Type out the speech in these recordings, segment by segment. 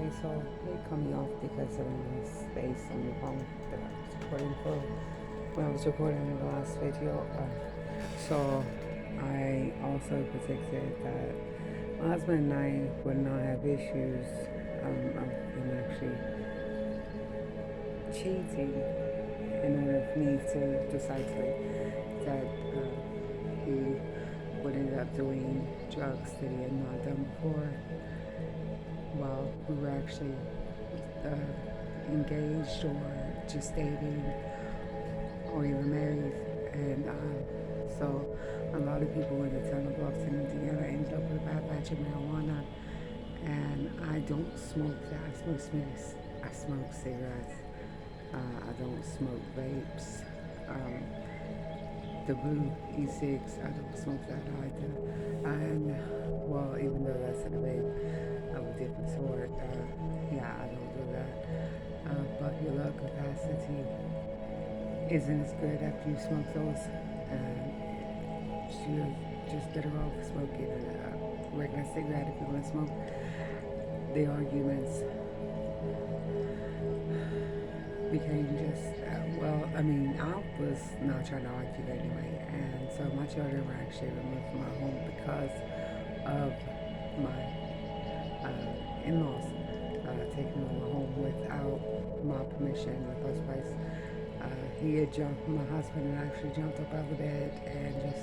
Okay, so it cut me off because of the space on the phone that I was recording for when I was recording the last video. So I also predicted that my husband and I would not have issues of him actually cheating in order for me to decide to leave. That he would end up doing drugs that he had not done before while we were actually engaged or just dating or even married. And so a lot of people in the town of Bluffton, Indiana, ended up with a bad batch of marijuana. And I don't smoke that. I smoke cigarettes. I smoke cigarettes. I don't smoke vapes. The blue e-cigs, I don't smoke that either. And well, even though that's in a vape of a different sort, yeah, I don't do that. But your lung capacity isn't as good after you smoke those. You're just better off smoking a regular cigarette if you want to smoke. The arguments became just, well, I mean, I was not trying to argue anyway. And so my children were actually removed from my home because of my in-laws taking me to my home without my permission in the first place. My husband had actually jumped up out of the bed and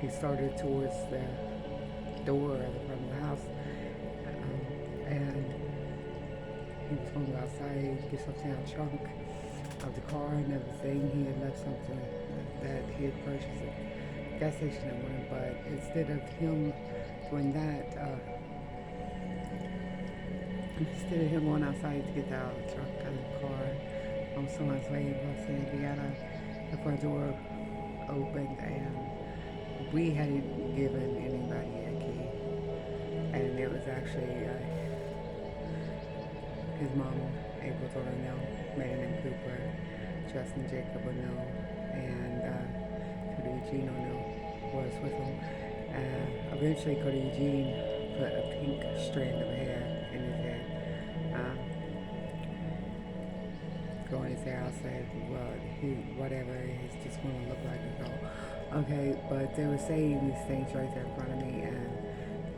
he started towards the door of the front of the house. And he was going to go outside, get something out of the trunk of the car and everything. He had left something that he had purchased at the gas station at one, but instead of him doing that, instead of him going outside to get that out of the trunk out of the car, someone's way in Los Indiana, the front door opened and we hadn't given anybody a key. And it was actually his mom, April, told her no, Maiden and Cooper, Justin Jacob O'Neill, and Cody Eugene O'Neill was with him. Eventually, Cody Eugene put a pink strand of hair in his head. Go in his hair, I'll say, well, whatever, he's just going to look like a girl. Okay, but they were saying these things right there in front of me and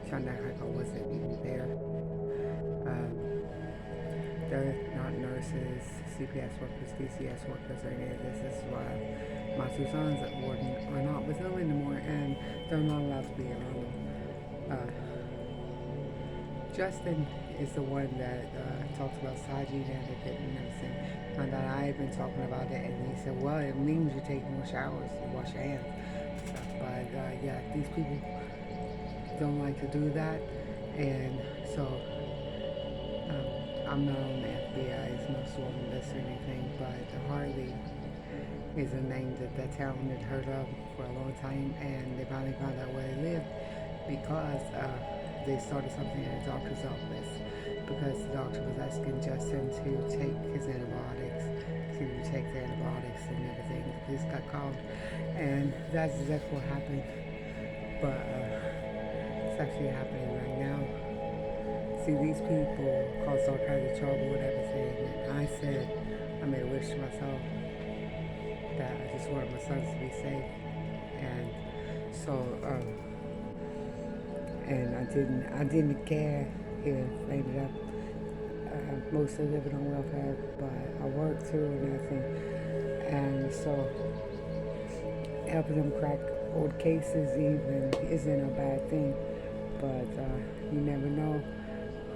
trying to act like I wasn't even there. They're not nurses, CPS workers, DCS workers, or any of this. This is why my two sons are not with them anymore, and they're not allowed to be around them. Justin is the one that talks about hygiene and everything. And that I had been talking about it, and he said, well, it means you take more showers, you wash your hands. But yeah, these people don't like to do that, and so I'm not on the FBI's most wanted list or anything, but Harley is a name that the town had heard of for a long time, and they finally found out where they lived because they started something in the doctor's office because the doctor was asking Justin to take his antibiotics, to take the antibiotics and everything. The police got called, and that's exactly what happened. But it's actually happening right now. See, these people caused all kinds of trouble with everything, and I said, I made a wish to myself that I just wanted my sons to be safe, and so, and I didn't care if I ended up mostly living on welfare, but I worked too and everything, and so helping them crack old cases even isn't a bad thing, but you never know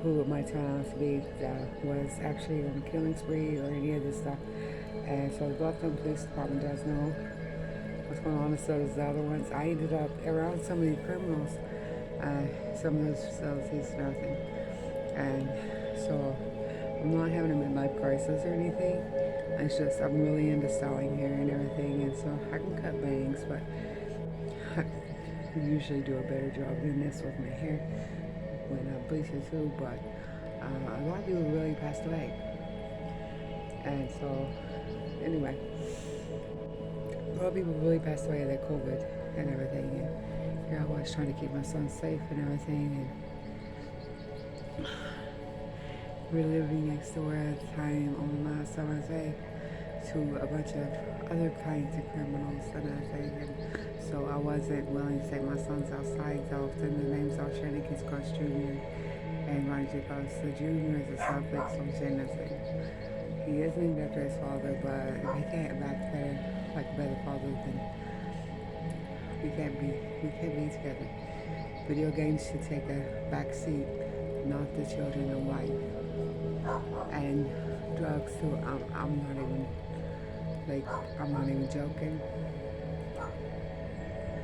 who it might turn out to be that was actually on a killing spree or any of this stuff. And so the Bluffton Police Department does know what's going on, and so does the other ones. I ended up around some of the criminals, some of those facilities and everything, and so I'm not having a midlife crisis or anything. It's just I'm really into styling hair and everything, and so I can cut bangs, but I usually do a better job than this with my hair when I bleach it too. But a lot of people really passed away, and so anyway, a lot of people really passed away of that COVID and everything. And here I was trying to keep my son safe and everything, and were living next door at the time on San Jose to a bunch of other kinds of criminals and everything. And so I wasn't willing to take my sons outside so often. The name's all Shenanigans Coach Jr. and Ronnie J. Coach. The Jr. is a suffix from Genesis. He is named after his father, but if he can't act better, like a better father, then we can't be together. Video games should take a back seat, not the children and wife. And drugs too. I'm not even joking.